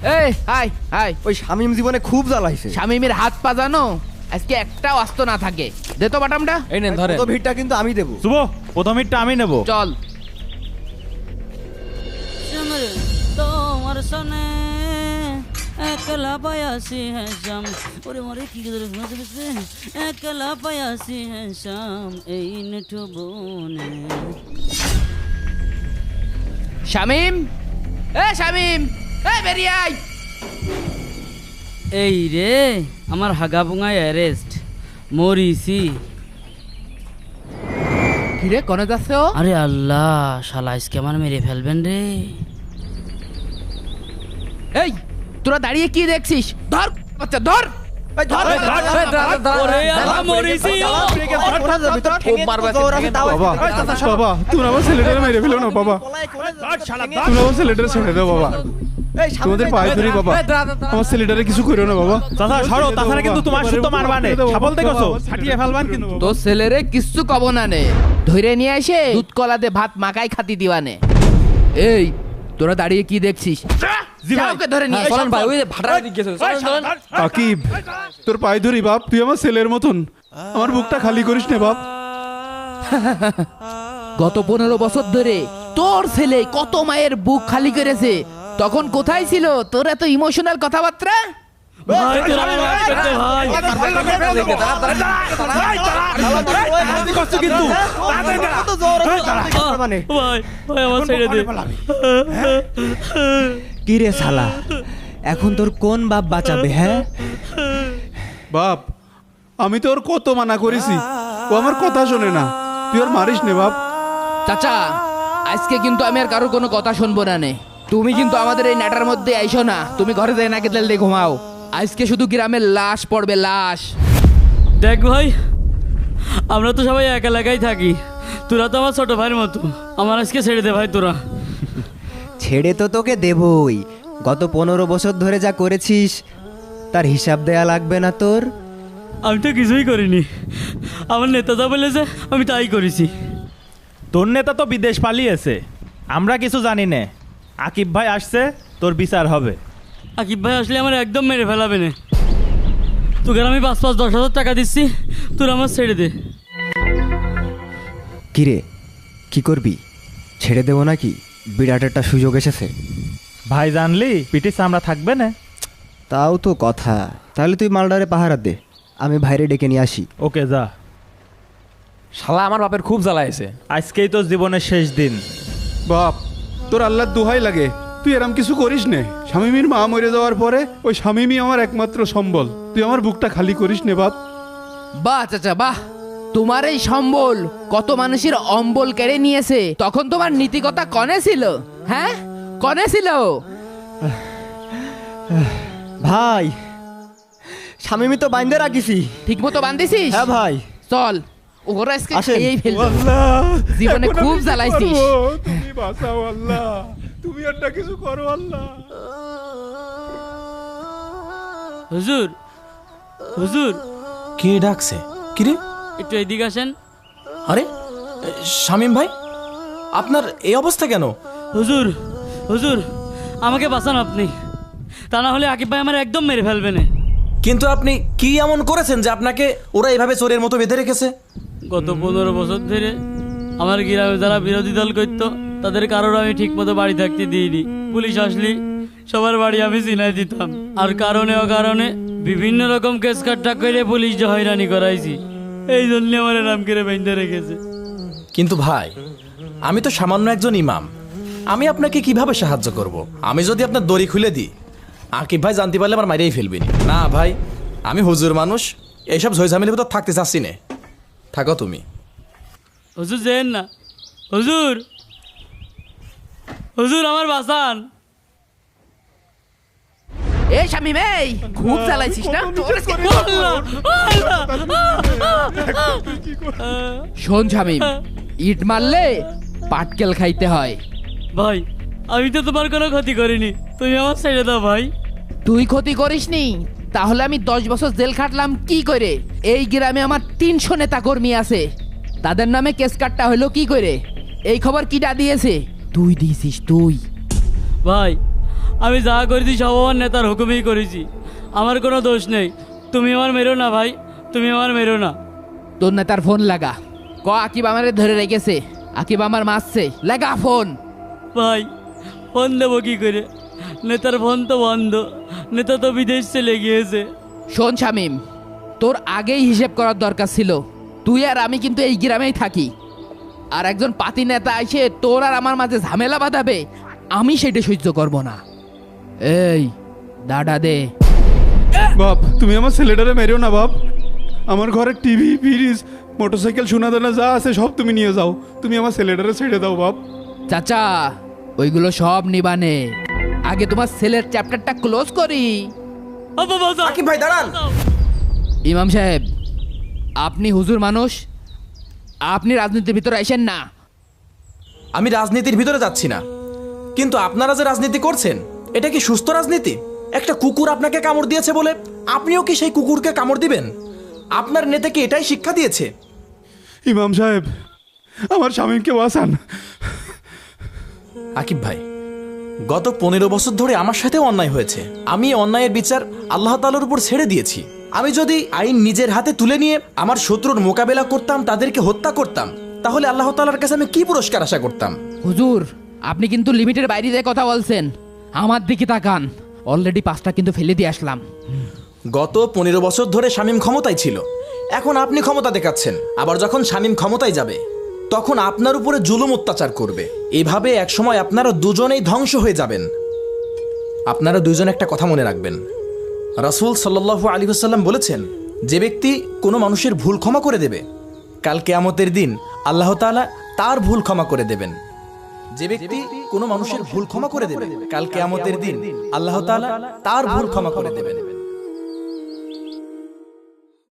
এই high high, ওই শামীম জীবনে খুব জ্বালাইছে। শামিমের হাত পা জানো আজকে একটাও আস্ত না থাকে। দে তো বাটামটা। এই নেন ধরে। তো ভিড়টা কিন্তু আমি দেবো। শুভ প্রথম হিটটা আমি নেব। চল। তোমার সনে একলা পায়াসি হ্যাঁ শাম, ওরে মরে কি করে একলা পায়াসি হ্যাঁ শাম এই নিঠু বনে। শামিম, এ শামিম, এ বেরিয়ে আয়। এই রে আমার হাগা পুঙায় অ্যারেস্ট, মরিছি। কিরে কোনে যাচ্ছে ও? আরে আল্লাহ, শালা আজকে আমার মেরে ফেলবেন রে। এই তোরা দাঁড়িয়ে কি দেখছিস? ধর বাচ্চা ধর। এই ধর। ওরে আল্লাহ, মরিছি। বাবা তুমি আমার ছেলেটারে মেরে ফেলো না বাবা, তুমি আমার ছেলেটারে ছেড়ে দাও বাবা, তোমাদের পায়ে ধরি বাবা, আমার ছেলেটারে কিছু করো না বাবা। চাচা সরো, তাছাড়া কিন্তু তোমার সুতো মারবানে, ছাবল দেখছো ছাটিয়ে ফেলবান কিন্তু। তো ছেলেরে কিচ্ছু কব না নে, ধরে নিয়ে এসে দুধ কলাতে ভাত মাখাই খাতি দিবানে। এই তোরা দাঁড়িয়ে কি দেখছিস? ওকে ধরে নিয়ে চলেন ভাই, ওই যে ভাড়া দিকে গেছে, চলেন চলেন। আকিব তোর পায়ে ধরি বাপ, তুই আমার ছেলের মতন, আমার বুকটা খালি করিস না বাপ। গত 15 বছর ধরে তোর ছেলে কত মায়ের বুক খালি করেছে, তখন কোথায় ছিল তোর এত ইমোশনাল কথাবার্তা? ভাই তোরা আমার মাফ করে দে ভাই। মানে ভাই ভাই আমার ছেড়ে দে। কি রে শালা, এখন তোর কোন বাপ বাঁচাবে? হ্যাঁ বাপ আমি তো ওর কত মানা করেছি, ও আমার কথা শোনে না, তুই ওর মারিস নে বাপ। চাচা আজকে কিন্তু আমি আর কারোর কোনো কথা শুনবো না নে। তুমি কিন্তু আমাদের এই নাটার মধ্যে আইসো না, তুমি ঘরে যাই নাকি তেল দিয়ে ঘুমাও। আজকে শুধু গ্রামের লাশ পড়বে, লাশ। দেখ ভাই, আমরা তো সবাই এক এলাকায় থাকি, তোরা তো আমার ছোট ভাইয়ের মতো, আমার আজকে ছেড়ে দে ভাই তোরা। ছেড়ে তো তোকে দেবই, গত 15 বছর ধরে যা করেছিস তার হিসাব দেয়া লাগবে না তোর? আমি তো কিছুই করিনি, আমার নেতা যা বলেছে আমি তাই করেছি। তোর নেতা তো বিদেশ পালিয়েছে, আমরা কিছু জানি না। আকিব ভাই আসছে, তোর বিচার হবে। আকিব ভাই আসলে আমার একদম মেরে ফেলাবে না। তোকে আমি 5-10 হাজার টাকা দিচ্ছি, তোরা আমার ছেড়ে দে। কিরে কি করবি? ছেড়ে দেবো নাকি? বিরাট একটা সুযোগ এসেছে। ভাই জানলি পিটি চামড়া থাকবে না। তাও তো কথা, তাহলে তুই মালডারে পাহারা দে, আমি ভাইরে ডেকে নিয়ে আসি। ওকে যা। শালা আমার বাপের খুব জ্বালাইছে। আজকেই তোর জীবনের শেষ দিন বাপ, তোর আল্লাহর দোহাই লাগে তুই এরম কিছু করিস নে। শামিমের মা মরে যাওয়ার পরে ওই শামিমই আমার একমাত্র সম্বল, তুই আমার বুকটা খালি করিস নে বাপ। বাহ চাচা বাহ, তোমার এই সম্বল কত মানুষের অম্বল কেড়ে নিয়েছে, তখন তোমার নীতিকতা কনে ছিল? হ্যাঁ কনে ছিল? ভাই শামিমি তো বাইন্দে রাখিছি। ঠিক মতো বান্ধিছিস? হ্যাঁ ভাই। চল ওরা আজকে আসেন। খেয়েই ফেলবো। আল্লাহ জীবনে এখন আমি খুব কি জ্বালাইছিস। করবো? তুমি বাঁচাও আল্লাহ, তুমি একটা কিছু করো আল্লাহ। হুজুর, হুজুর কে ডাকছে? কিরে? একটু এদিকে আসেন। আরে শামিম ভাই, আপনার এই অবস্থা কেন? হুজুর, হুজুর আমাকে বাঁচান আপনি, তা না হলে আকিব ভাই আমার একদম মেরে ফেলবে না। কিন্তু আপনি কি এমন করেছেন যে আপনাকে ওরা এভাবে চোরের মতো বেঁধে রেখেছে? গত 15 বছর ধরে আমার গ্রামে যারা বিরোধী দল করত তাদের কারোর আমি ঠিক মতো বাড়ি থাকতে দিইনি। পুলিশ আসলে সবার বাড়ি আমি চিনাই দিতাম, আর কারণে অকারণে বিভিন্ন রকম কেস কাট্টা করে পুলিশ যে হয়রানি করাইছি, এই জন্য আমার নাম করে বেঁধে রেখেছে। কিন্তু ভাই, আমি তো সামান্য একজন ইমাম, আমি আপনাকে কিভাবে সাহায্য করব? আমি যদি আপনার দড়ি খুলে দিই, আকিব ভাই জানতে পারলে আমার মারিয়েই ফেলবেন। না ভাই, আমি হুজুর মানুষ, এইসব ঝইঝামেলির ভিতর থাকতে চাচ্ছি না। থাকো তুমি। হুজুর যেন না, হুজুর, হুজুর আমার বাঁচান। এই শামিম, এই খুব জ্বালাইছিস না? তোর আজকে- শোন শামিম, ইট মারলে পাটকেল খাইতে হয়। ভাই আমি তো তোমার কোনো ক্ষতি করিনি, তুমি আমার ছেড়ে দাও ভাই। তুই ক্ষতি করিসনি? তাহলে আমি 10 বছর জেল খাটলাম কি করে? এই গ্রামে আমার 300 নেতা কর্মী আছে, তাদের নামে কেস কাটটা হলো কি করে? এই খবর কিটা দিয়েছে? তুই দিয়েছিস তুই। ভাই আমি যা করেছি সব আমার নেতার হুকুমেই করেছি, আমার কোনো দোষ নেই। তুমি আমার মেরো না ভাই, তুমি আমার মেরো না। তোর নেতার ফোন লাগা, ক আকিব আমারে ধরে রেখেছে, আকিব আমার মারছে, লাগা ফোন। ভাই ফোন দেবো কি করে, নেতার ফোন তো বন্ধ, নেতা তো বিদেশ চলে গিয়েছে। শোন শামিম, তোর আগেই হিসেব করার দরকার ছিল। তুই আর আমি কিন্তু এই গ্রামেই থাকি, আর একজন পাতি নেতা এসে তোর আর আমার মাঝে ঝামেলা বাঁধাবে, আমি সেটা সহ্য করব না। এই দাদা দে। বাপ তুমি আমার ছেলেটারে মেরেও না বাপ। আমার ঘরে টিভি, ফ্রিজ, মোটরসাইকেল, সোনা দানা যা আছে সব তুমি নিয়ে যাও। তুমি আমার ছেলেটারে ছেড়ে দাও বাপ। চাচা ওইগুলো সব নিবানে, আগে তোমার ছেলের চ্যাপ্টারটা ক্লোজ করি। আকিব ভাই দাঁড়ান। ইমাম সাহেব, আপনি হুজুর মানুষ, আপনি রাজনীতির ভিতরে আসেন না। আমি রাজনীতির ভিতরে যাচ্ছি না, কিন্তু আপনারা যে রাজনীতি করছেন এটা কি সুস্থ রাজনীতি? একটা কুকুর আপনাকে কামড় দিয়েছে বলে আপনিও কি সেই কুকুরকে কামড় দিবেন? আপনার নেতা কি এটাই শিক্ষা দিয়েছে? ইমাম সাহেব, আমার স্বামীকে বাঁচান। আকিব ভাই, গত 15 বছর ধরে আমার সাথেও অন্যায় হয়েছে। আমি অন্যায়ের বিচার আল্লাহ তাআলার উপর ছেড়ে দিয়েছি। আমি যদি আইন নিজের হাতে তুলে নিয়ে আমার শত্রুর মোকাবেলা করতাম, তাদেরকে হত্যা করতাম, তাহলে আল্লাহ তাআলার কাছে আমি কি পুরস্কার আশা করতাম? হুজুর, আপনি কিন্তু লিমিটের বাইরে দিয়ে কথা বলছেন। আমার দিকে তাকান, অলরেডি 5টা কিন্তু ফেলে দিয়ে আসলাম। গত 15 বছর ধরে শামীম ক্ষমতায় ছিল, এখন আপনি ক্ষমতা দেখাচ্ছেন। আবার যখন শামীম ক্ষমতায় যাবে তখন আপনার উপরে জুলুম অত্যাচার করবে। এইভাবে একসময় আপনারা দুজনেই ধ্বংস হয়ে যাবেন। আপনারা দুজন একটা কথা মনে রাখবেন, রাসূল সাল্লাল্লাহু আলাইহি ওয়াসাল্লাম বলেছেন, যে ব্যক্তি কোনো মানুষের ভুল ক্ষমা করে দেবে, কাল কিয়ামতের দিন আল্লাহ তাআলা তার ভুল ক্ষমা করে দেবেন। যে ব্যক্তি কোনো মানুষের ভুল ক্ষমা করে দেবে, কাল কিয়ামতের দিন আল্লাহ তাআলা তার ভুল ক্ষমা করে দেবেন।